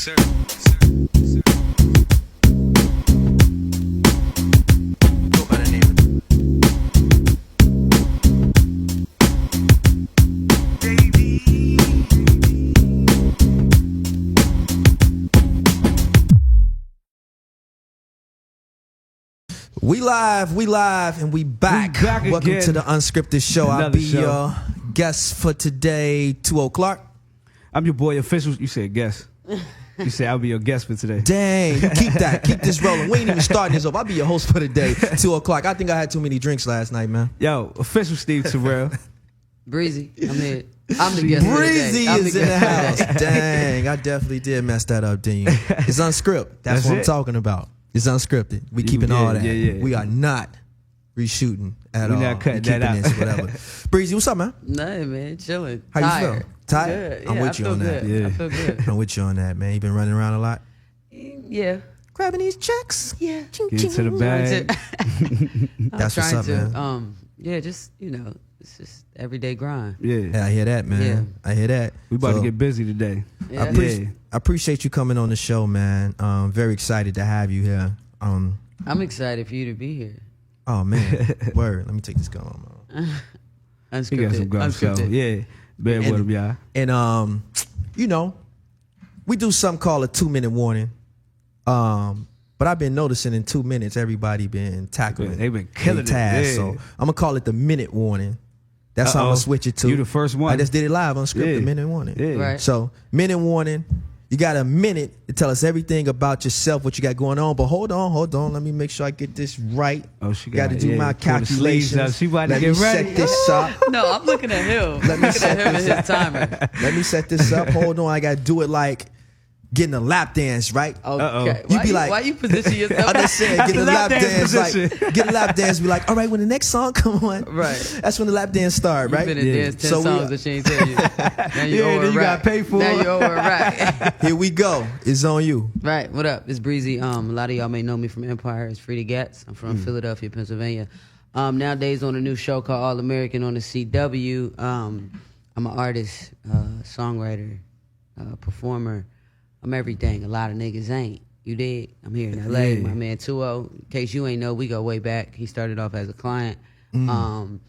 sir. Go by the name of We live, and we back. Welcome again. to the Unscripted show. I'll Another be show. your guest for today, 2 Clark. I'm your boy official. You said guest. You said I'll be your guest for today. Dang, you keep that. Keep this rolling. We ain't even starting this up. I'll be your host for the day, 2 Clark. I think I had too many drinks last night, man. Yo, official Steve Terrell. Breezy, I'm here. I'm the guest. Breezy I'm is in the house. Dang, I definitely did mess that up, didn't you? It's unscripted. That's what I'm it. talking about. It's unscripted. We keeping all that. Yeah. We are not reshooting at all. We not cutting We keeping that out. this, whatever. Breezy, what's up, man? Nothing, man. Chilling. How Tired. you feel? Tired? Good. I'm Yeah, with I you feel on that. good. Yeah. I feel good. I'm with you on that, man. You been running around a lot? Yeah. Grabbing these checks. Yeah. Ching, Get ching. into the bag. That's what's up, man. Yeah, just, it's just everyday grind. Yeah. Yeah, I hear that, man. Yeah. I hear that. We about So, to get busy today. Yeah. I appreciate you coming on the show, man. Very excited to have you here. I'm excited for you to be here. Oh, man. Word. Let me take this gun on. Unscripted. He got some gum show. Unscripted. Yeah. Bad with him, y'all. And, we do something called a 2-minute warning. But I've been noticing in 2 minutes, everybody been tackling. They've been killing their it. task. Yeah. So I'm gonna call it the minute warning. That's how I'm Uh-oh. gonna switch it to. You the first one. I just did it live on script. Yeah. The minute warning. Yeah. Right. So minute warning. You got a minute to tell us everything about yourself, what you got going on. But hold on. Let me make sure I get this right. Oh, she got to do my pull the sleeves calculations. up. She about to Let get me ready. set this up. No, I'm looking at him. Let me looking set at him this and his timer. Let me set this up. Hold on. I got to do it like getting a lap dance, right? Okay. You be like- why you position yourself? I just said get a lap dance, position. like get a lap dance. Be like, all right, when the next song come on, Right. That's when the lap dance start, You right? finna dance 10 So we- songs that she ain't tell you. Now you Yeah, owe her then a you rack. gotta pay for now it. you owe her a rack. Here we go. It's on you. Right, what up? It's Breezy. A lot of y'all may know me from Empire. It's Free to Gats. I'm from Philadelphia, Pennsylvania. Nowadays on a new show called All American on the CW. I'm an artist, songwriter, performer. I'm everything. A lot of niggas ain't. You dig? I'm here in LA. Yeah. My man 2 In case you ain't know, we go way back. He started off as a client. One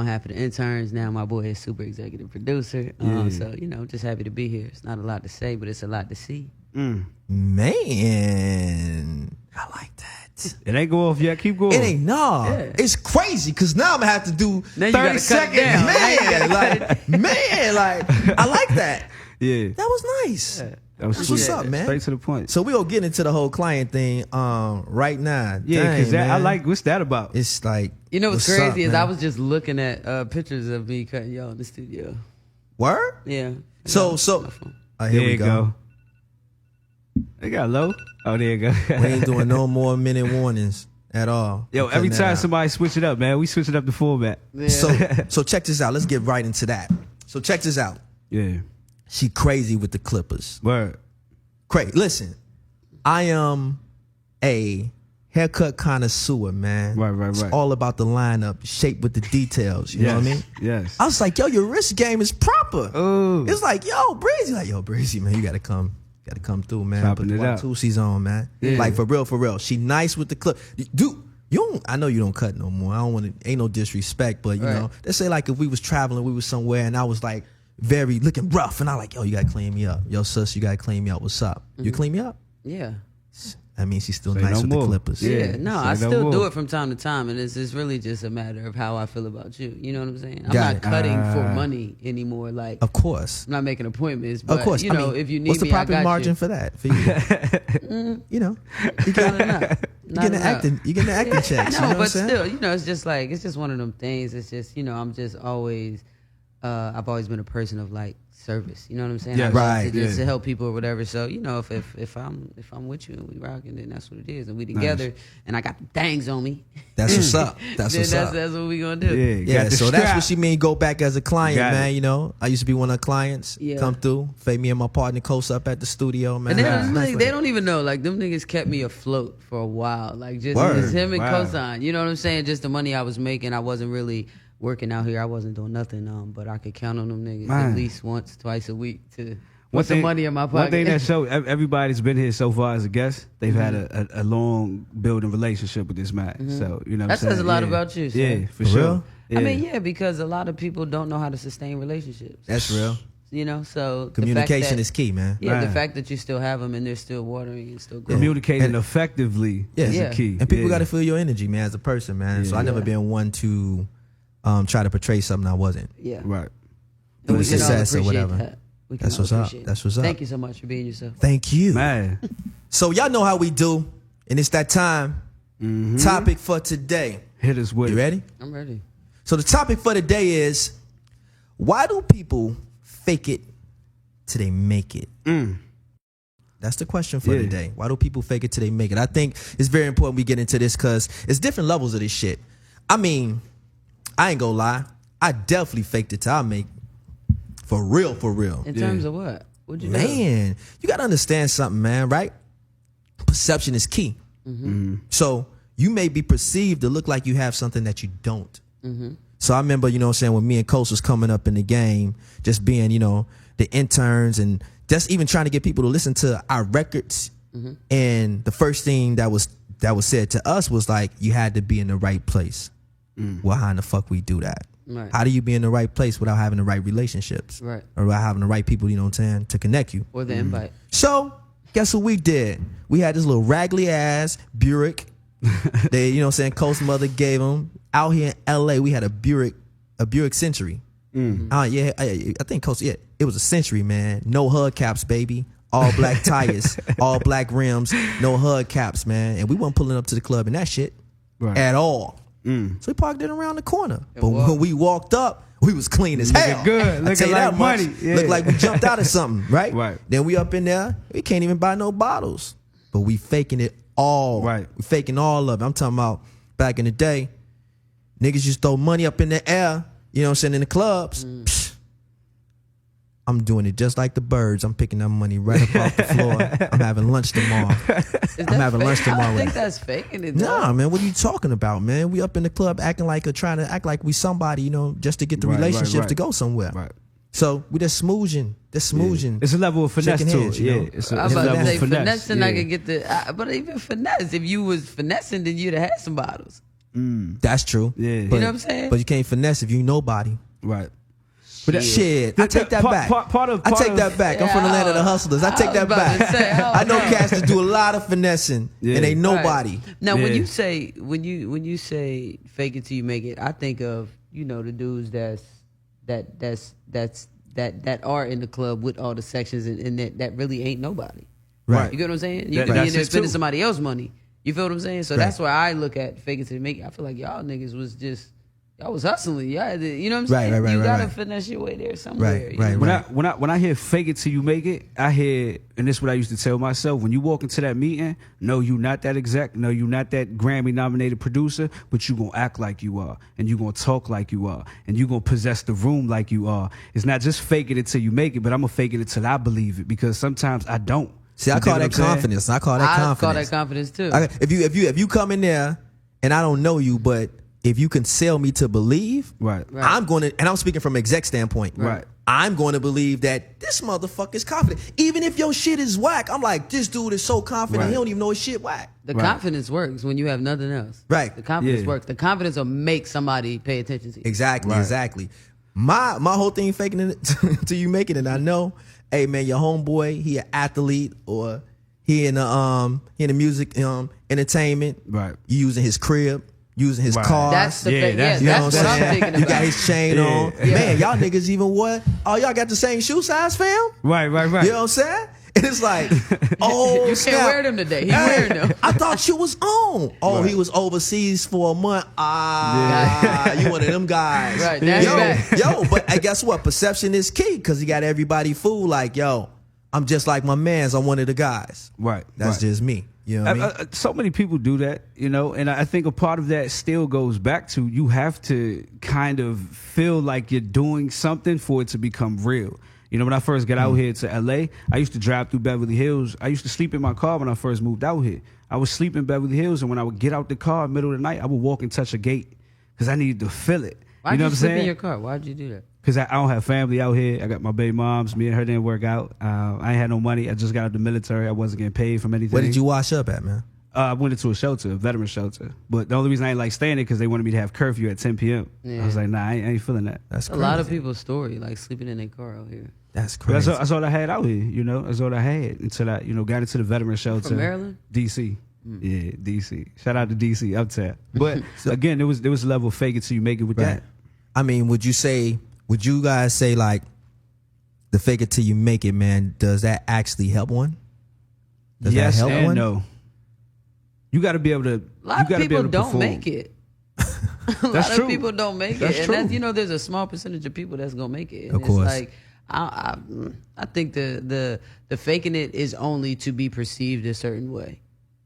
half of the interns. Now my boy is super executive producer. So, just happy to be here. It's not a lot to say, but it's a lot to see. Man, I like that. It ain't go off yet. Keep going. It ain't Yeah. It's crazy because now I'm gonna have to do Now you 30 gotta cut it seconds. down. Now you gotta Man, I like that. Yeah. That was nice. That was That's sweet. what's up, man. Straight to the point. So we gonna get into the whole client thing right now. Yeah, Dang, because I man. like, what's that about? It's like, You know what's up, crazy is man? I was just looking at pictures of me cutting y'all in the studio. Word. Yeah. So There here we you go. They got low. Oh, there you go. We ain't doing no more minute warnings at all. Yo, We're every cutting that time out. somebody switch it up, man, we switch it up to format. Yeah. So check this out. Let's get right into that. So check this out. Yeah. She crazy with the Clippers. Word. Crazy. Listen, I am a haircut connoisseur, man. Right. It's all about the lineup, shape with the details. You know what I mean? Yes. I was like, yo, your wrist game is proper. Ooh. It's like, yo, Breezy. Like, yo, Breezy, man, you gotta come through, man. Chopping Put it the out. 2 C's on, man. Yeah. Like for real. She nice with the clip. Dude, I know you don't cut no more. I don't want to. Ain't no disrespect, but you Right. know, let's say like if we was traveling, we was somewhere, and I was like very looking rough, and I like, yo, you gotta clean me up. Yo, sis, you gotta clean me up. What's up? You clean me up? Yeah. I mean, she's still Say nice no with more. the Clippers. Yeah. Yeah. No, say I no still more. do it from time to time, and it's really just a matter of how I feel about you. You know what I'm saying? I'm Got not it. cutting for money anymore. Like, Of course. I'm not making appointments. But, Of course. you I know, mean, if you need what's the me, I profit got margin you. for that for you? You know, you Not get enough. you Not getting enough. acting. You getting the acting checks. No, you know what I'm but saying? still, it's just one of them things. It's just, I'm just always, I've always been a person of like service. You know what I'm saying? Yeah, I love right, to, just yeah. to help people or whatever. So if I'm with you and we rocking, then that's what it is, and we together, and I got the things on me. That's what's up. That's then what's up. that's what we gonna do. Yeah. Yeah, got the so that's strap. what she mean. Go back as a client, Got man. it. You know, I used to be one of her clients. Yeah. Come through, fade me and my partner close up at the studio, man. And they Nice, don't, nice. they don't even know. Like, them niggas kept me afloat for a while. Like, just Word. it was him and Wow. Cosign. You know what I'm saying? Just the money I was making, I wasn't really working out here. I wasn't doing nothing. But I could count on them niggas Man. at least once, twice a week to Put some money in my pocket. One thing that show everybody's been here so far as a guest, they've had a long building relationship with this man. So you know, that says a lot about you. Yeah, for real? sure. Yeah. I mean, yeah, because a lot of people don't know how to sustain relationships. That's real. You know, so Communication is key, man. Yeah, Right. the fact that you still have them and they're still watering and still growing. Communicating effectively is Yeah. the key. And people Yeah. got to feel your energy, man, as a person, man. So I never been one to try to portray something I wasn't. Yeah. Right. And we Through can all success or appreciate whatever. that. We can That's all what's up. appreciate That's it. what's up. Thank you so much for being yourself. Thank you. Man. So y'all know how we do, and it's that time. Topic for today. Hit us with You it. ready? I'm ready. So the topic for today is, why do people fake it till they make it? That's the question for today. Why do people fake it till they make it? I think it's very important we get into this because it's different levels of this shit. I mean, I ain't gonna lie. I definitely faked it till I make it. For real, for real. In terms of what? What'd you do? Man, you gotta understand something, man, right? Perception is key. So you may be perceived to look like you have something that you don't. So I remember, you know what I'm saying, when me and Coast was coming up in the game, just being, you know, the interns and just even trying to get people to listen to our records. And the first thing that was said to us was like, you had to be in the right place. Well, how in the fuck we do that? Right. How do you be in the right place without having the right relationships? Right. Or without having the right people, you know what I'm saying, to connect you? Or the invite. So, guess what we did? We had this little raggedy ass Buick. They, you know what I'm saying, Coast mother gave them. Out here in LA, we had a Buick Century. Yeah, I think Coast, yeah, it was a Century, man. No hubcaps, baby. All black tires, all black rims, no hubcaps, man. And we weren't pulling up to the club in that shit at all. So we parked it around the corner. But when we walked up, we was clean as hell. good, I looking tell you like that much. money. Yeah. Looked like we jumped out of something, right? Right. Then we up in there, we can't even buy no bottles. But we faking it all. Right. We faking all of it. I'm talking about back in the day, niggas just throw money up in the air, you know what I'm saying, in the clubs. Psh, I'm doing it just like the birds. I'm picking that money right up off the floor. I'm having lunch tomorrow. I'm having lunch tomorrow. I don't think that's faking it. Nah, man, what are you talking about, man? We up in the club acting like trying to act like we somebody, you know, just to get the relationships to go somewhere. Right. So we just smoozing. It's a level of finesse Shaking to hands, it. you Yeah, know? it's I a was about level to say of finesse. finessing, I could get the. But even finesse, if you was finessing, then you'd have had some bottles. That's true. Yeah. But, You know what I'm saying? But you can't finesse if you nobody. Right. But shit, I take that back. I take that back. I'm from the land of the hustlers. I take that about to back. say, I know cats that do a lot of finessing and ain't nobody. Right. Now, when Yeah. you say fake it till you make it, I think of, you know, the dudes that are in the club with all the sections and that really ain't nobody. Right. You get what I'm saying? You That- could be that's in there it spending too. somebody else's money. You feel what I'm saying? So Right. that's why I look at fake it till you make it. I feel like y'all niggas was just. Y'all was hustling. Y'all had to, you know what I'm saying? Right, you gotta right. finesse your way there somewhere. Right, you know? right. When I hear fake it till you make it, I hear, and this is what I used to tell myself, when you walk into that meeting, no, you not that exec, no, you not that Grammy nominated producer, but you gonna act like you are, and you gonna talk like you are, and you gonna possess the room like you are. It's not just faking it till you make it, but I'm gonna fake it till I believe it, because sometimes I don't. See, I You call dig that what I'm saying? confidence. I call that confidence. I call that confidence too. If you come in there and I don't know you, but if you can sell me to believe, Right. I'm going to, and I'm speaking from exec standpoint, Right. I'm going to believe that this motherfucker is confident. Even if your shit is whack, I'm like, this dude is so confident, Right. he don't even know his shit whack. The Right. confidence works when you have nothing else. Right. The confidence Yeah. works. The confidence will make somebody pay attention to you. Exactly, Right. exactly. My whole thing faking it till you make it, and I know, hey man, your homeboy, he an athlete or he in the music entertainment. Right. You using his crib, using his Right. car. That's the Yeah, thing. that's- Yeah, you know that's what what I'm I'm saying? thinking You about. got his chain Yeah. on. Yeah. Man, y'all niggas even what? Oh, y'all got the same shoe size, fam? Right. You know what I'm saying? And it's like, oh, You can't snap. wear them today. He wearing them. I thought you was on. Oh, Right. he was overseas for a month. You one of them guys. Right, that's back. But hey, guess what? Perception is key because he got everybody fooled like, yo, I'm just like my mans. I'm one of the guys. Right. That's right. just me. You know what I mean? So many people do that, you know, and I think a part of that still goes back to you have to kind of feel like you're doing something for it to become real. You know, when I first got out here to LA, I used to drive through Beverly Hills. I used to sleep in my car when I first moved out here. I would sleep in Beverly Hills, and when I would get out the car in the middle of the night, I would walk and touch a gate because I needed to feel it. Why'd you know you what I'm sleep saying? in your car? Why'd you do that? Because I don't have family out here. I got my baby moms. Me and her didn't work out. I ain't had no money. I just got out of the military. I wasn't getting paid from anything. Where did you wash up at, man? I went into a shelter, a veteran shelter. But the only reason I ain't like staying there because they wanted me to have curfew at 10 p.m. Yeah. I was like, nah, I ain't feeling that. That's A crazy. lot of people's story, like sleeping in their car out here. That's But crazy. that's all I had out here, you know. That's all I had until I, got into the veteran shelter. From Maryland? DC. Yeah, DC. Shout out to DC, Uptown. But again, there was a level of fake it till you make it with Right. that. I mean, would you guys say like the fake it till you make it, man, does that actually help one? Does Yes that help and one? no. You got to be able to. A lot of people don't make it. A That's lot true. of people don't make That's it, true. and that's, there's a small percentage of people that's gonna make it. And Of course. It's like I think the faking it is only to be perceived a certain way,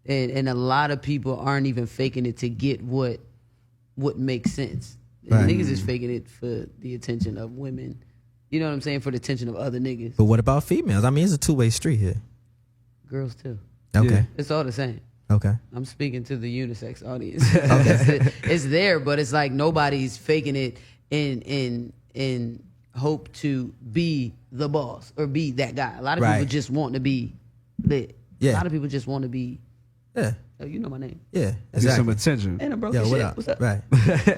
and a lot of people aren't even faking it to get what makes sense. Right. Niggas is faking it for the attention of women. You know what I'm saying? For the attention of other niggas, But what about females? I mean, it's a two-way street here. girls too. Okay. Yeah. It's all the same. Okay. I'm speaking to the unisex audience. It's there, but it's like nobody's faking it in hope to be the boss or be that guy. A lot of Right. people just want to be lit. Yeah. A lot of people just want to be. Yeah. Oh, you know my name. Yeah. Get some Exactly. attention. And I broke Yo, your what shit. up? What's up? Right.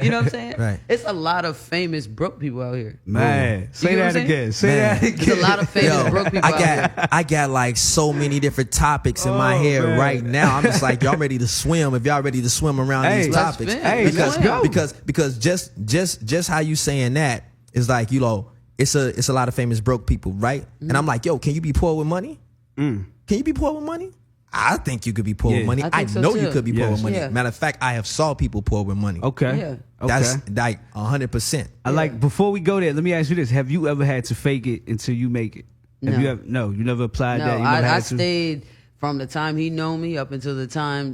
You know what I'm saying? Right. It's a lot of famous broke people out here. Man, say get what that I'm saying? again. Say Man. that again. There's a lot of famous Yo, broke people out here. I got like so many different topics in my Oh, head man. right now. I'm just like, y'all ready to swim? If y'all ready to swim around Hey, these let's topics, spin. Hey, Because- let's go. because just how you saying that is like, it's a lot of famous broke people, right? And I'm like, yo, can you be poor with money? Can you be poor with money? I think you could be poor Yeah. with money. I I think so know too. you could be poor Yes. with money. Yeah. Matter of fact, I have saw people poor with money. Okay. Yeah. Okay. That's like 100%. I like, before we go there, let me ask you this. Have you ever had to fake it until you make it? Have No. you never applied No, that? You never I had to? stayed from the time he known me up until the time,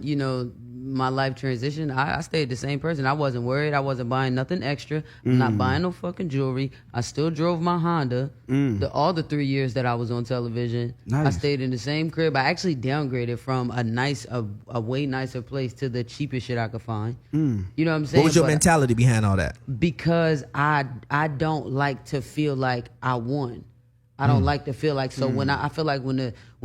my life transition. I stayed the same person. I wasn't worried. I wasn't buying nothing extra. I'm not buying no fucking jewelry. I still drove my Honda all the 3 years that I was on television. I Nice. stayed in the same crib. I actually downgraded from a way nicer place to the cheapest shit I could find. You know what I'm saying? What was your But mentality behind all that? because I don't like to feel like I won. I don't like to feel like when I feel like when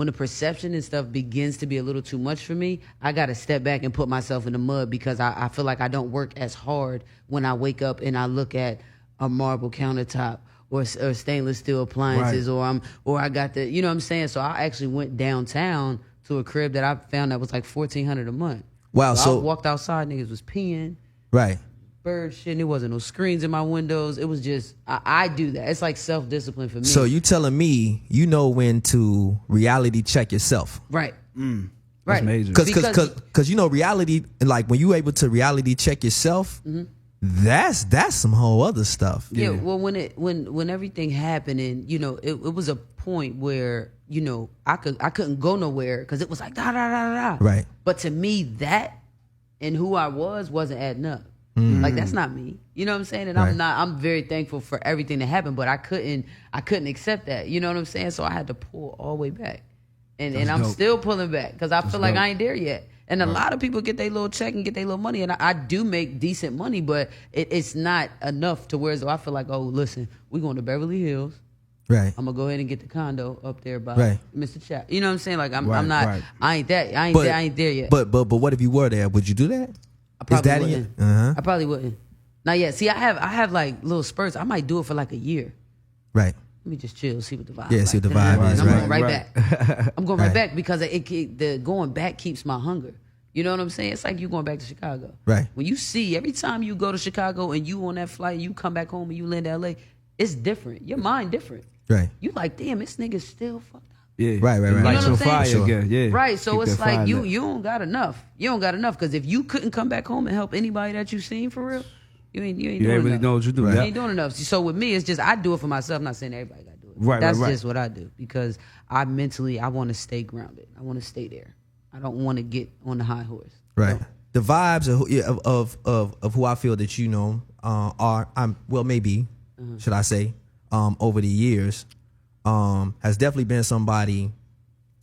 the perception and stuff begins to be a little too much for me, I got to step back and put myself in the mud because I feel like I don't work as hard when I wake up and I look at a marble countertop or stainless steel appliances or I got the, you know what I'm saying? So I actually went downtown to a crib that I found that was like $1,400 a month. Wow, I so walked outside, niggas was peeing. right. Bird shit, and there wasn't no screens in my windows. It was just I do that. It's like self-discipline for me. So you telling me you know when to reality check yourself? right, That's right, major. Because reality, like when you able to reality check yourself, that's some whole other stuff. yeah. Well, when everything happened, and it was a point where I couldn't go nowhere because it was like da da da da. Right. But to me, that and who I wasn't adding up. Like that's not me. You know what I'm saying? And Right. I'm very thankful for everything that happened, but I couldn't accept that. You know what I'm saying? So I had to pull all the way back. And I'm dope. still pulling back because I feel like dope. I ain't there yet. And a lot of people get their little check and get their little money, and I do make decent money, but it's not enough to where I feel like, oh, listen, we going to Beverly Hills. Right. I'm gonna go ahead and get the condo up there by Right. Mr. Chap. You know what I'm saying? Like I'm Right, not. right. I ain't there yet. But what if you were there? Would you do that? I probably in wouldn't. your- Uh-huh. I probably wouldn't. Not yet. See, I have like little spurts. I might do it for like a year. Right. Let me just chill, see what the vibe. Yeah, like. see what the Then vibe is, I'm right. going right back. I'm going right Right. back because the going back keeps my hunger. You know what I'm saying? It's like you going back to Chicago. Right. When you see every time you go to Chicago and you on that flight, you come back home and you land in LA, it's different. Your mind different. Right. You like, damn, this nigga's still fucked up. Yeah. Right. Lights You know what on I'm saying? fire Sure. again. Yeah. Right, so Keep it's that fire like you lit. don't got enough. You don't got enough because if you couldn't come back home and help anybody that you seen for real, you ain't You doing ain't really enough. know what you do. Right. You Yeah. ain't doing enough. So with me, it's just I do it for myself. I'm not saying everybody got to do it. Right, That's right. just what I do because I mentally I want to stay grounded. I want to stay there. I don't want to get on the high horse. Right. The vibes of who I feel that maybe should I say over the years has definitely been somebody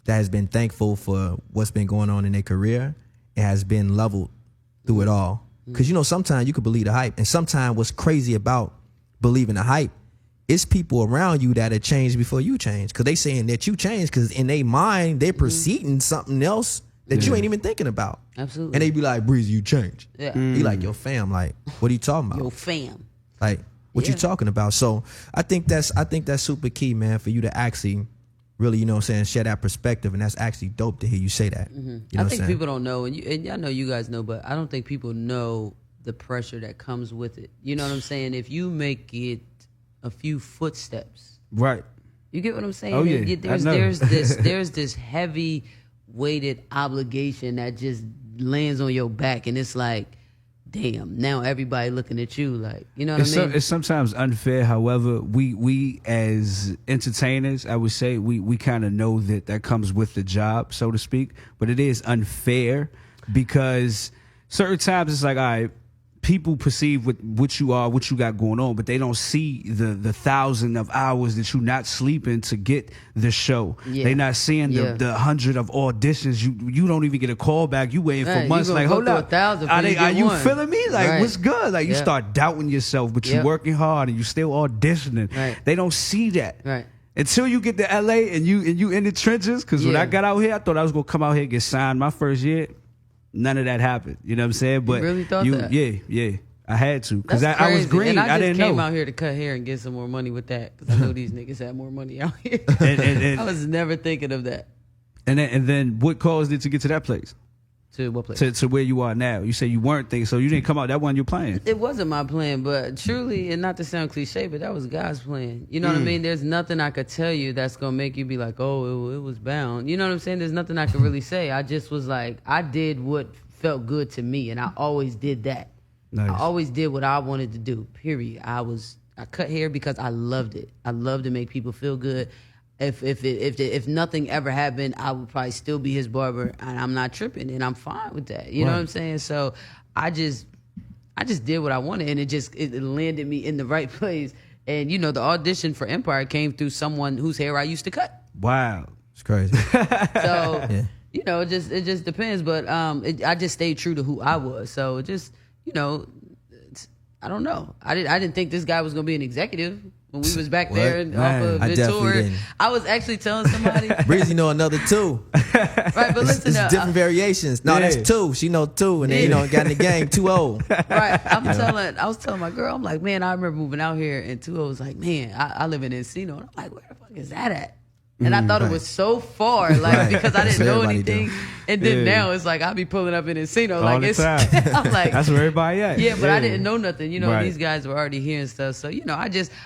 that has been thankful for what's been going on in their career and has been leveled through it all. Because sometimes you could believe the hype, and sometimes what's crazy about believing the hype it's people around you that have changed before you change. Because they saying that you changed because in their mind, they're perceiving something else that you ain't even thinking about. Absolutely. And they be like, Breezy, you changed. Yeah. He like, yo, fam, like, what are you talking about? Yo, fam. Like, what you Yeah. talking about? So I think that's super key, man, for you to actually really, you know what I'm saying, share that perspective. And that's actually dope to hear you say that. You know I what I'm think saying? people don't know, and I know you guys know, but I don't think people know the pressure that comes with it. You know what I'm saying? If you make it a few footsteps, Right. you get what I'm saying? Oh, yeah. I know. There's this heavy weighted obligation that just lands on your back, and it's like, damn, now everybody looking at you like, you know what I mean? It's sometimes unfair. However, we as entertainers, I would say, we kind of know that comes with the job, so to speak. But it is unfair because certain times it's like, all right, people perceive what you are, what you got going on, but they don't see the thousand of hours that you not sleeping to get the show. Yeah. They not seeing the 100 of auditions. You don't even get a call back. You waiting Right, for you months. gonna Like, go hold through up, 1,000 are before you get you one. feeling me? Like, Right. what's good? Like, you Yep. start doubting yourself, but you Yep. working hard and you still auditioning. Right. They don't see that. Right. Until you get to LA and you in the trenches, because when Yeah. I got out here, I thought I was gonna come out here and get signed my first year. None of that happened. You know what I'm saying? But really thought that? Yeah. I had to because That's I was crazy. green. And I I didn't just came know. out here to cut hair and get some more money with that because I know these niggas had more money out here. And I was never thinking of that. and then what caused it to get to that place? To what place? To where you are now. You say you weren't thinking, so you didn't come out. That wasn't your plan. It wasn't my plan, but truly, and not to sound cliche, but that was God's plan. You know what I mean? There's nothing I could tell you that's gonna make you be like, oh, it was bound. You know what I'm saying? There's nothing I could really say. I just was like, I did what felt good to me, and I always did that. Nice. I always did what I wanted to do. Period. I cut hair because I loved it. I love to make people feel good. If nothing ever happened, I would probably still be his barber, and I'm not tripping, and I'm fine with that. You know what I'm saying? So I just did what I wanted, and it landed me in the right place. And you know, the audition for Empire came through someone whose hair I used to cut. Wow. It's crazy. So Yeah. you know, it just depends. But I just stayed true to who I was. So it just, you know, I don't know. I didn't think this guy was gonna be an executive when we was back there and off of I definitely Ventura. didn't. I was actually telling somebody, Breezy know another two. right? But listen, It's different variations. No, Yeah. that's two. She know two, and then you know got in the game 2-0. right? I was telling my girl, I'm like, man, I remember moving out here, and 2 was like, man, I live in Encino, and I'm like, where the fuck is that at? And I thought it was so far, like Right. because I That's didn't what know everybody anything. do. And then Yeah. now it's like I be pulling up in Encino, All like the it's. time. I'm like, That's where everybody at. yeah, but I didn't know nothing. You know, Right. these guys were already here and stuff. So, you know,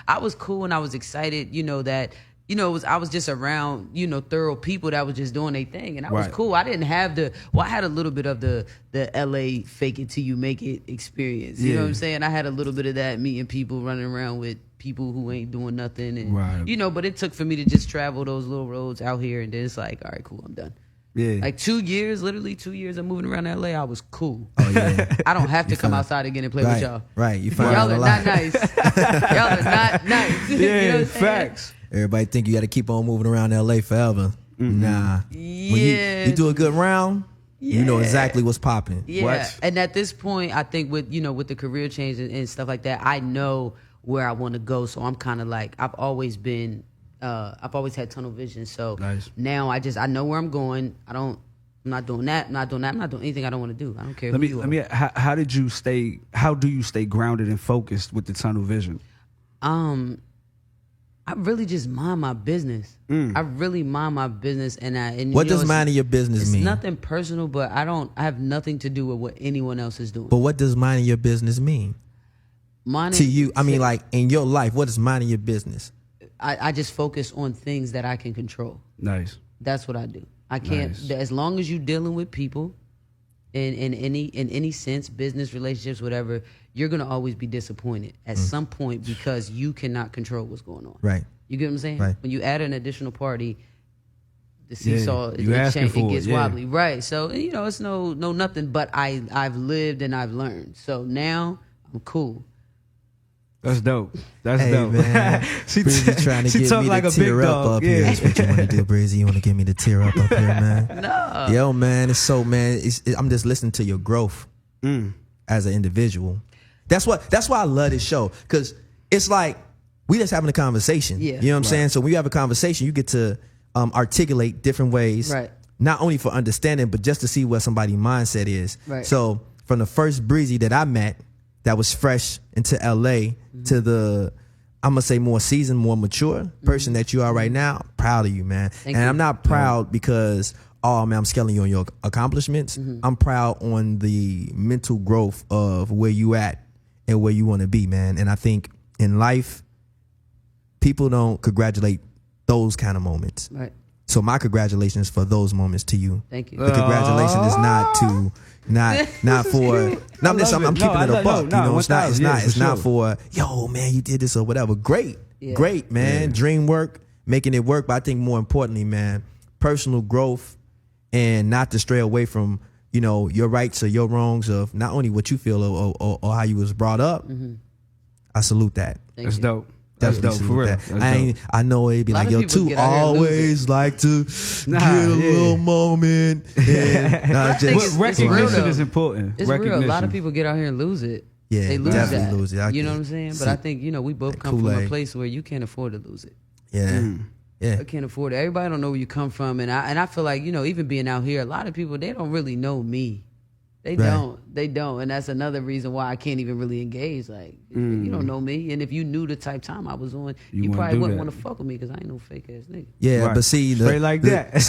I was cool and I was excited, you know, that, you know, I was just around, you know, thorough people that was just doing their thing. And I was Right. cool. I didn't have I had a little bit of the LA fake it till you make it experience. You know Yeah. what I'm saying? I had a little bit of that, meeting people, running around with people who ain't doing nothing. And, Right. you know, but it took for me to just travel those little roads out here. And then it's like, all right, cool, I'm done. Yeah. Like 2 years, literally 2 years of moving around LA, I was cool. Oh yeah. I don't have to come find- outside again and play with Right. y'all. Right. You find Y'all out are a not lot. nice. Y'all are not nice. You know what yeah, I'm saying? facts. Everybody think you got to keep on moving around LA forever. Nah. When Yeah. you do a good round, you know Yeah. exactly what's popping. Yeah. What? And at this point, I think with the career change and stuff like that, I know where I want to go. So I'm kind of like, I've always had tunnel vision. So Nice. now I know where I'm going. I'm not doing that. I'm not doing anything I don't want to do. I don't care who you are. How do you stay grounded and focused with the tunnel vision? I really just mind my business. I really mind my business, and What you know, does minding your business it's mean? nothing personal, but I have nothing to do with what anyone else is doing. But what does minding your business mean Mine to you? I mean, like in your life, what is minding your business? I just focus on things that I can control. Nice. That's what I do. I can't. Nice. As long as you're dealing with people, in any sense, business relationships, whatever, you're gonna always be disappointed at some point because you cannot control what's going on. Right. You get what I'm saying? Right. When you add an additional party, the Yeah, seesaw you asking it for it, gets yeah. wobbly. Right. So you know, it's no nothing. But I've lived and I've learned. So now I'm cool. That's dope. That's Hey, dope. man. she Breezy trying to she get talk me like to a big tear dog. up here. Yeah. That's what you want to do, Breezy. You want to get me to tear up here, man? No. Yo, man, it's so, man. I'm just listening to your growth as an individual. That's why I love this show, because it's like we just having a conversation. Yeah. You know what I'm saying? So when you have a conversation, you get to articulate different ways, Right. not only for understanding, but just to see what somebody's mindset is. Right. So from the first Breezy that I met that was fresh into LA to the, I'm going to say more seasoned, more mature person that you are right now, I'm proud of you, man. Thank and you. I'm not proud because, oh man, I'm scaling you on your accomplishments. I'm proud on the mental growth of where you at and where you want to be, man. And I think in life, people don't congratulate those kind of moments. Right. So my congratulations for those moments to you. Thank you. The congratulations is not to not for. No, I'm keeping it a buck. You know, it's not for yo man, you did this or whatever. Great, man. Dream work, making it work. But I think more importantly, man, personal growth and not to stray away from your rights or your wrongs of not only what you feel or how you was brought up. I salute that. That's dope. That's dope for real. I know it'd be like, yo, two always like to get a little moment. Recognition is important. It's real. A lot of people get out here and lose it. Yeah, they lose definitely that. lose it. You know what I'm saying? But I think we both come from a place where you can't afford to lose it. Yeah. Yeah. I can't afford it. Everybody don't know where you come from, and I feel like even being out here, a lot of people they don't really know me. They don't, and that's another reason why I can't even really engage. Like you don't know me, and if you knew the type time I was on, you probably wouldn't want to fuck with me because I ain't no fake ass nigga. Yeah, right. But see, straight like that.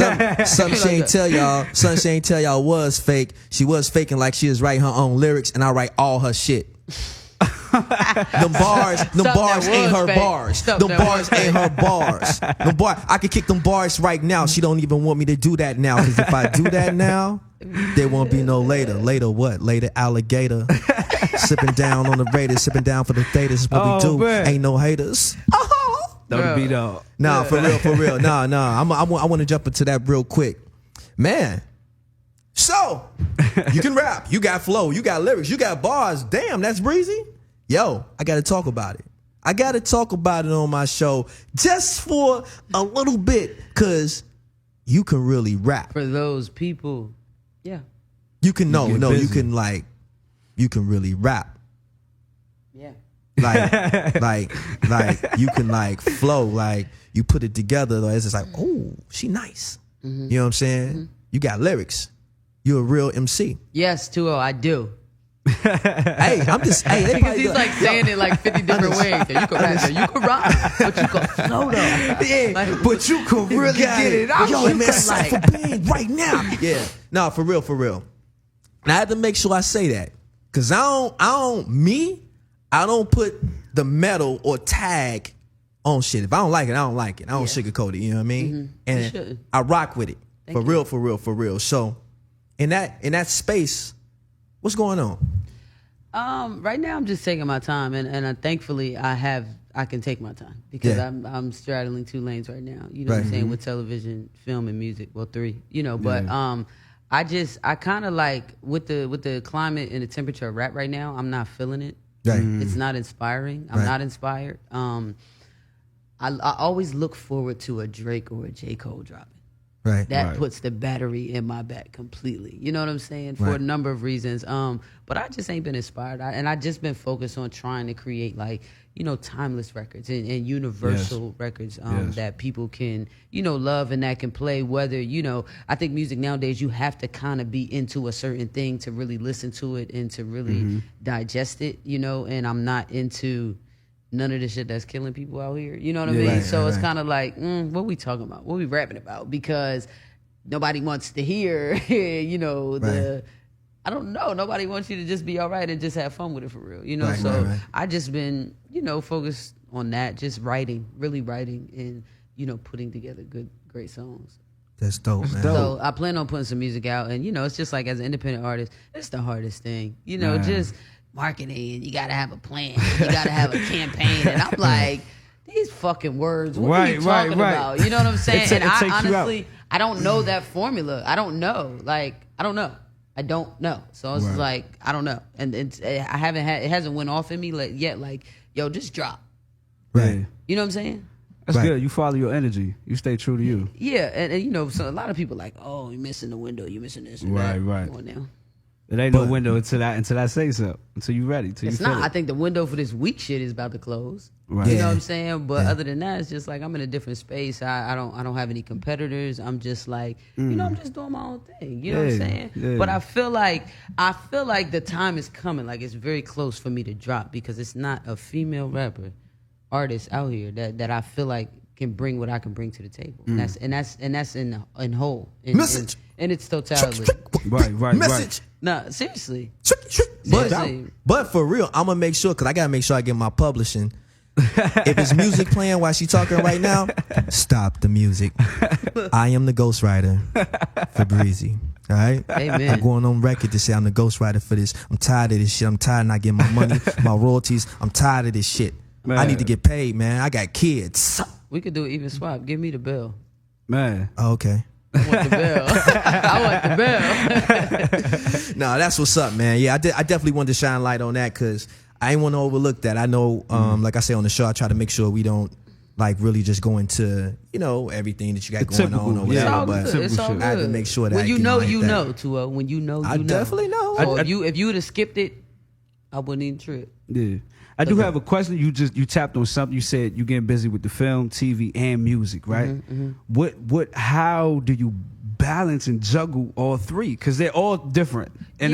Something she ain't tell y'all. Something she ain't tell y'all was fake. She was faking like she was writing her own lyrics, and I write all her shit. Them bars ain't her bars. Them bars ain't her bars. I could kick them bars right now. She don't even want me to do that now. Because if I do that now, there won't be no later. Later what? Later alligator. Sipping down on the Raiders. Sipping down for the Thetas. Is what we do. Man. Ain't no haters. Don't beat up. Nah, for real. Nah. I want to jump into that real quick. Man. So, you can rap. You got flow. You got lyrics. You got bars. Damn, that's breezy. Yo, I got to talk about it. I got to talk about it on my show just for a little bit because you can really rap. For those people, yeah. You can you can really rap. Yeah. Like you can flow, like you put it together. It's just like, oh, she nice. You know what I'm saying? You got lyrics. You're a real MC. Yes, 2-0, I do. Hey, I'm just because he's like saying it like 50 different ways. You can rap, you can rock, but you can flow though. Yeah, like, but you can really get it out. Yo, man, cypher bang right now. Yeah, no, for real. And I had to make sure I say that because I don't put the metal or tag on shit. If I don't like it, I don't like it. I don't sugarcoat it. You know what I mean? And I rock with it. For real. So in that space, what's going on? Right now I'm just taking my time, and thankfully I can take my time because I'm straddling two lanes right now. You know what I'm saying, with television, film, and music. Well, 3. But I kind of like with the climate and the temperature of rap right now. I'm not feeling it. Right. It's not inspiring. I'm not inspired. I always look forward to a Drake or a J. Cole dropping. Right. That puts the battery in my back completely. You know what I'm saying? For a number of reasons. But I just ain't been inspired. I just been focused on trying to create timeless records and universal records that people can, love and that can play. Whether, I think music nowadays, you have to kind of be into a certain thing to really listen to it and to really digest it, and I'm not into none of the shit that's killing people out here. You know what I mean? Right, so it's kind of like, what we talking about? What we rapping about? Because nobody wants to hear, I don't know. Nobody wants you to just be all right and just have fun with it for real. I just been, focused on that, just really writing and, putting together great songs. That's dope, man. So I plan on putting some music out, and it's just like as an independent artist, it's the hardest thing. Just marketing, you gotta have a plan, you gotta have a campaign, and I'm like, these fucking words, what are you talking about? You know what I'm saying? And I honestly, I don't know that formula. I don't know. I don't know. So it's like, I don't know, and it hasn't went off in me yet. Like, yo, just drop. Right. You know what I'm saying? That's good. You follow your energy. You stay true to you. Yeah, and so a lot of people like, oh, you're missing the window. You're missing this and that. Right. Come on now. It ain't no window until I say so. Until you ready. Until It's you feel not. it. I think the window for this weak shit is about to close. Right. You know Yeah. what I'm saying? But other than that, it's just like I'm in a different space. I don't have any competitors. I'm just like, I'm just doing my own thing. You know what I'm Yeah, saying? yeah. But I feel like the time is coming. Like it's very close for me to drop because it's not a female rapper artist out here that I feel like can bring what I can bring to the table. And that's in whole. Message. In its totality. Right. Message. No, seriously. But for real, I'm gonna make sure because I gotta make sure I get my publishing. If it's music playing while she talking right now, stop the music. I am the ghostwriter for Breezy. All right, Amen. I'm going on record to say I'm the ghostwriter for this. I'm tired of this shit. I'm tired of not getting my money, my royalties. I'm tired of this shit. Man. I need to get paid, man. I got kids. We could do even swap. Give me the bill. Man. Oh, okay. I want the bill. I want the bill. No, that's what's up, man. Yeah, I definitely wanted to shine light on that because I ain't want to overlook that. I know, like I say on the show, I try to make sure we don't like really just go into everything that you got going on or yeah. whatever. It's all but good. It's all good. I had to make sure that when you I know, hit you that. know, Tua. When you know, you I know. definitely know. So if you would have skipped it, I wouldn't even trip. Yeah. I do have a question. You tapped on something. You said you getting busy with the film, TV, and music, right? How do you balance and juggle all three? Because they're all different they're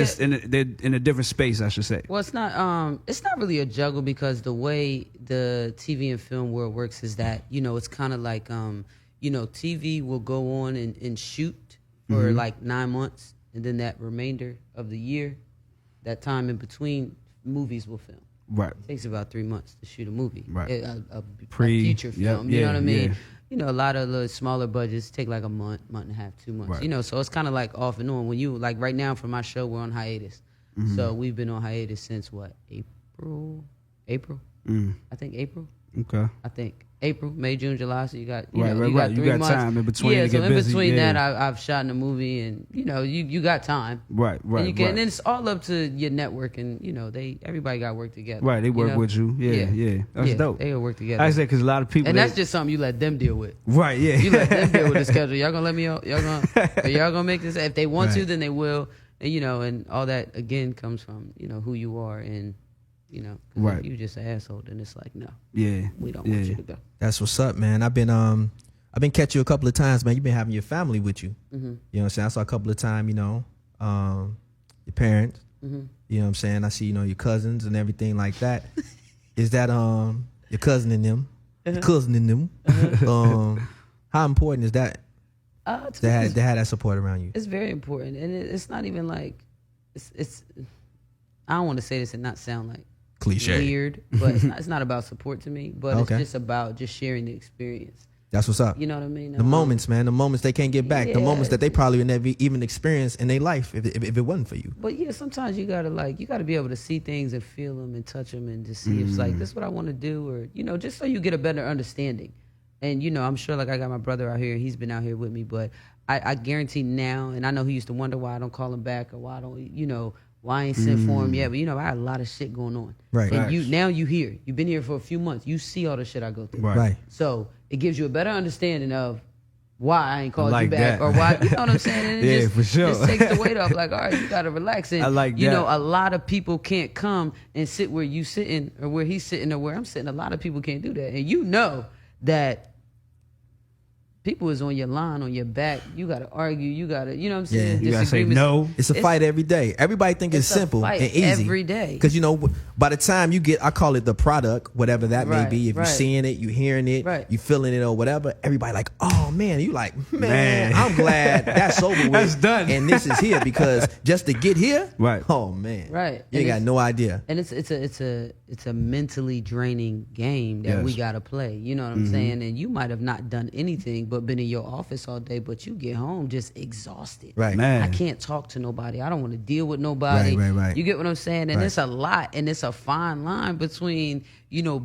in a different space, I should say. Well, it's not really a juggle because the way the TV and film world works is that it's kind of like TV will go on and shoot for like 9 months, and then that remainder of the year, that time in between, movies will film. Right. It takes about 3 months to shoot a movie, Right. a feature film. You know what I mean? yeah. A lot of the smaller budgets take like a month and a half, 2 months. Right. So it's kind of like off and on. When you like right now for my show, we're on hiatus. So we've been on hiatus since what? April? I think April. Okay. I think April, May, June, July. So you got Right. you got 3 You got months. time in between Yeah, to so get in busy. between Yeah. that, I've shot in a movie, and you got time. Right. And you can, right. and then it's all up to your network, and everybody got to work together. Right, they work with you. Yeah. That's dope. They will work together. I say because a lot of people, and that's just something you let them deal with. right. Yeah. You let them deal with the schedule. Y'all gonna let me out? Y'all gonna make this? If they want to, Right. then they will. And and all that again comes from who you are, and 'cause Right. if you just an asshole, then it's like no, yeah. we don't want you to go. That's what's up, man. I've been catching you a couple of times, man. You've been having your family with you. You know what I'm saying? I saw a couple of times, your parents. You know what I'm saying? I see, your cousins and everything like that. Is that your cousin in them? Your cousin in them? How important is that? To have that support around you. It's very important, and it's not even like it's. I don't want to say this and not sound like Cliche. weird, but it's not about support to me. But Okay. it's just about just sharing the experience. That's what's up. You know what I mean? The moments, man. The moments they can't get back. The Yeah. moments that they probably would never even experience in their life if it wasn't for you. But yeah, sometimes you gotta be able to see things and feel them and touch them and just see if it's like this is what I want to do, or just so you get a better understanding. And I'm sure like I got my brother out here, he's been out here with me, but I guarantee now, and I know he used to wonder why I don't call him back or why I don't why I ain't sent for him yet, but I had a lot of shit going on. Right. And Facts. now you here. You've been here for a few months. You see all the shit I go through. Right. Right. So it gives you a better understanding of why I ain't called like you back that. or why, you know what I'm saying? And it Yeah, just, for sure. just takes the weight off. Like, all right, you got to relax. And, I like that. a lot of people can't come and sit where you sitting or where he's sitting or where I'm sitting. A lot of people can't do that. And that people is on your line, on your back. You got to argue. You got to, you know what I'm saying? Yeah. You gotta say Disagreements. no. It's a fight every day. Everybody think it's It's a simple fight and easy every day. Because by the time you get, I call it the product, whatever that may Right, be. If you're right. seeing it, you hearing it, Right. you feeling it or whatever. Everybody like, oh man, you like, man, Man. I'm glad that's over with. That's done. And this is here because just to get here, Right. Oh man, Right. You ain't got no idea. And it's a mentally draining game that we Yes. gotta play. You know what I'm saying? And you might have not done anything but been in your office all day, but you get home just exhausted. Right. Man. I can't talk to nobody. I don't want to deal with nobody. Right. You get what I'm saying? And Right. it's a lot, and it's a fine line between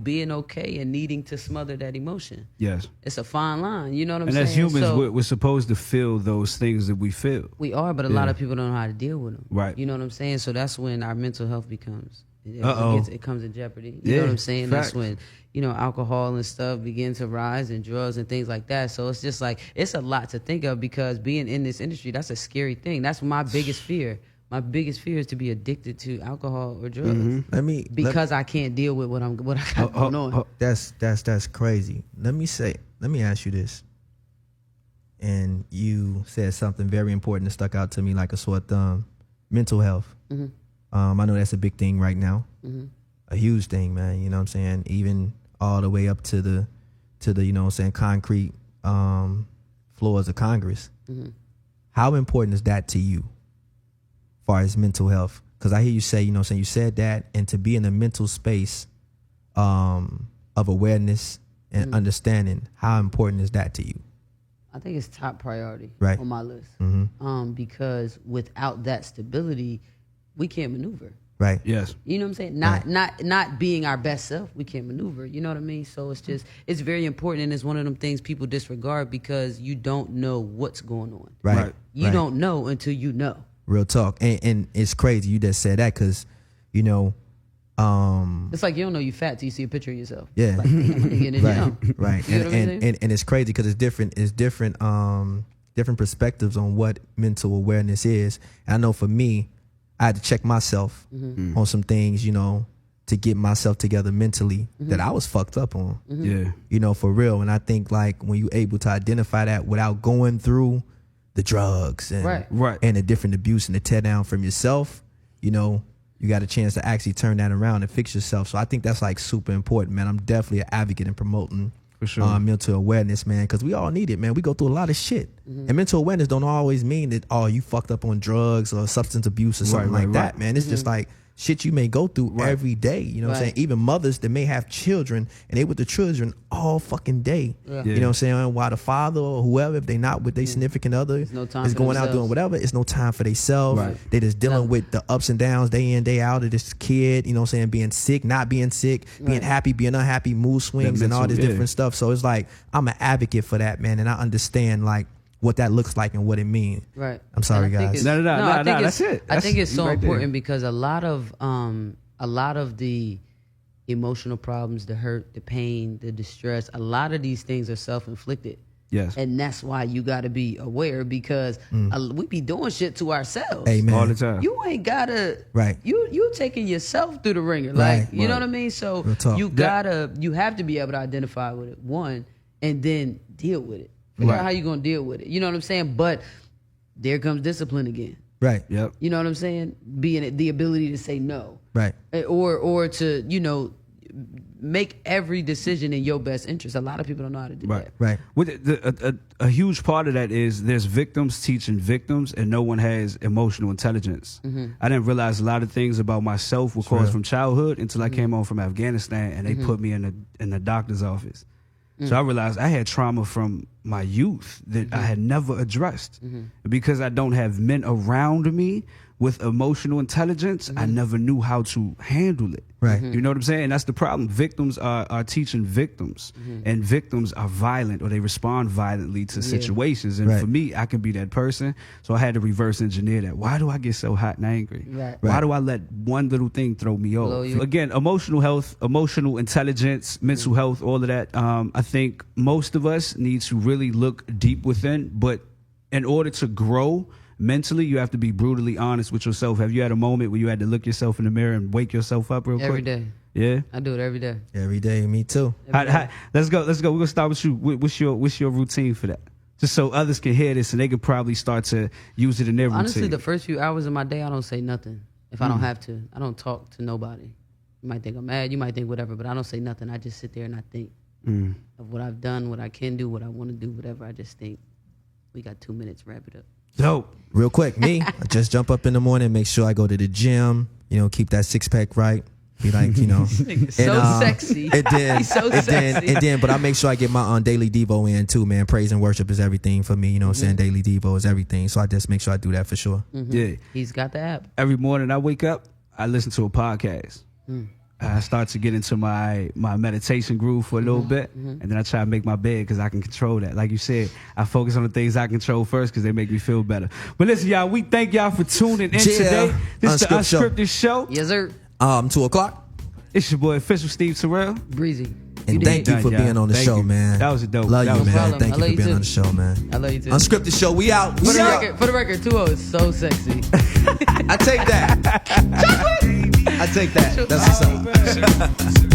being okay and needing to smother that emotion. Yes. It's a fine line. You know what I'm And saying? as humans, So, we're supposed to feel those things that we feel. we are, but a lot of people don't know how to deal with them. Right. You know what I'm saying? So that's when our mental health becomes. Uh-oh. It comes in jeopardy. You Yeah, know what I'm saying? facts. That's when alcohol and stuff begin to rise, and drugs and things like that. So it's just like it's a lot to think of because being in this industry, that's a scary thing. That's my biggest fear my biggest fear is to be addicted to alcohol or drugs because I can't deal with what I got going on. That's crazy. Let me ask you this. And you said something very important that stuck out to me like a sore thumb. Mental health. I know that's a big thing right now. A huge thing, man. You know what I'm saying? Even all the way up to the you know what I'm saying, concrete floors of Congress. How important is that to you as far as mental health? Because I hear you say, you know what I'm saying, you said that, and to be in a mental space of awareness and understanding, how important is that to you? I think it's top priority Right. on my list. Because without that stability, we can't maneuver. Right. Yes. You know what I'm saying? Not being our best self, we can't maneuver. You know what I mean? So it's very important, and it's one of them things people disregard because you don't know what's going on. Right. You don't know until you know. Real talk. And it's crazy you just said that because, you know, it's like you don't know you fat till you see a picture of yourself. Yeah. Like, Right. You know what I'm saying? And it's crazy because it's different perspectives on what mental awareness is. And I know for me, I had to check myself on some things, you know, to get myself together mentally that I was fucked up on. Yeah. You know, for real. And I think like when you're able to identify that without going through the drugs and and the different abuse and the tear down from yourself, you know, you got a chance to actually turn that around and fix yourself. So I think that's like super important, man. I'm definitely an advocate in promoting for sure mental awareness, man, because we all need it, man. We go through a lot of shit. And mental awareness don't always mean that, oh, you fucked up on drugs or substance abuse or something like that, man. It's just like shit you may go through every day. You know what I'm saying? Even mothers that may have children and they with the children all fucking day. You know what I'm saying? While the father or whoever, if they not with their significant other, is going out doing whatever, it's no time for themselves. They just dealing with the ups and downs day in, day out of this kid, you know what I'm saying? Being sick, not being sick, being happy, being unhappy, mood swings and all this different stuff. So it's like, I'm an advocate for that, man. And I understand like what that looks like and what it means. Right. I'm sorry, guys. No, that's it. I think it's so right important there. because a lot of the emotional problems, the hurt, the pain, the distress, a lot of these things are self-inflicted. Yes. And that's why you got to be aware because we be doing shit to ourselves. Amen. All the time. You ain't gotta. Right. You taking yourself through the ringer. Right. Like, you know what I mean? So you have to be able to identify with it, one, and then deal with it. Figure out how you gonna deal with it. You know what I'm saying? But there comes discipline again. Right. Yep. You know what I'm saying? Being the ability to say no. Right. Or to, you know, make every decision in your best interest. A lot of people don't know how to do that. Right. A huge part of that is there's victims teaching victims, and no one has emotional intelligence. I didn't realize a lot of things about myself were caused from childhood until I came home from Afghanistan, and they put me in the doctor's office. So I realized I had trauma from my youth that I had never addressed. Because I don't have men around me with emotional intelligence, I never knew how to handle it. Right. You know what I'm saying? That's the problem. Victims are teaching victims, and victims are violent, or they respond violently to situations. And for me, I can be that person. So I had to reverse engineer that. Why do I get so hot and angry? Why do I let one little thing throw me off? Again, emotional health, emotional intelligence, mental health, all of that. I think most of us need to really look deep within, but in order to grow mentally, you have to be brutally honest with yourself. Have you had a moment where you had to look yourself in the mirror and wake yourself up real quick? Every day. Yeah? I do it every day. Every day, me too. Let's go. We're gonna start with you. What's your routine for that? Just so others can hear this and they can probably start to use it in their routine. Honestly, the first few hours of my day, I don't say nothing. If I don't have to, I don't talk to nobody. You might think I'm mad, you might think whatever, but I don't say nothing. I just sit there and I think of what I've done, what I can do, what I want to do, whatever. I just think. We got 2 minutes, wrap it up. Dope. Real quick, me, I just jump up in the morning, make sure I go to the gym, you know, keep that six pack right. Be like, you know, sexy. And then, He's so sexy. but I make sure I get my daily Devo in too, man. Praise and worship is everything for me. You know what I'm saying? Daily Devo is everything. So I just make sure I do that for sure. Yeah. He's got the app. Every morning I wake up, I listen to a podcast. I start to get into my meditation groove for a little bit, and then I try to make my bed because I can control that. Like you said, I focus on the things I control first because they make me feel better. But listen, y'all, we thank y'all for tuning in today. This is the Unscripted show. Yes, sir. 2:00. It's your boy, Official Steve Terrell. Breezy. And thank you for being on the show, man. That was a dope. Love you, man. problem. Thank I you love for you being too. on the show, man. I love you too. Unscripted show, we out. For the record, 2-0 is so sexy. I take that. I take that. That's what's up.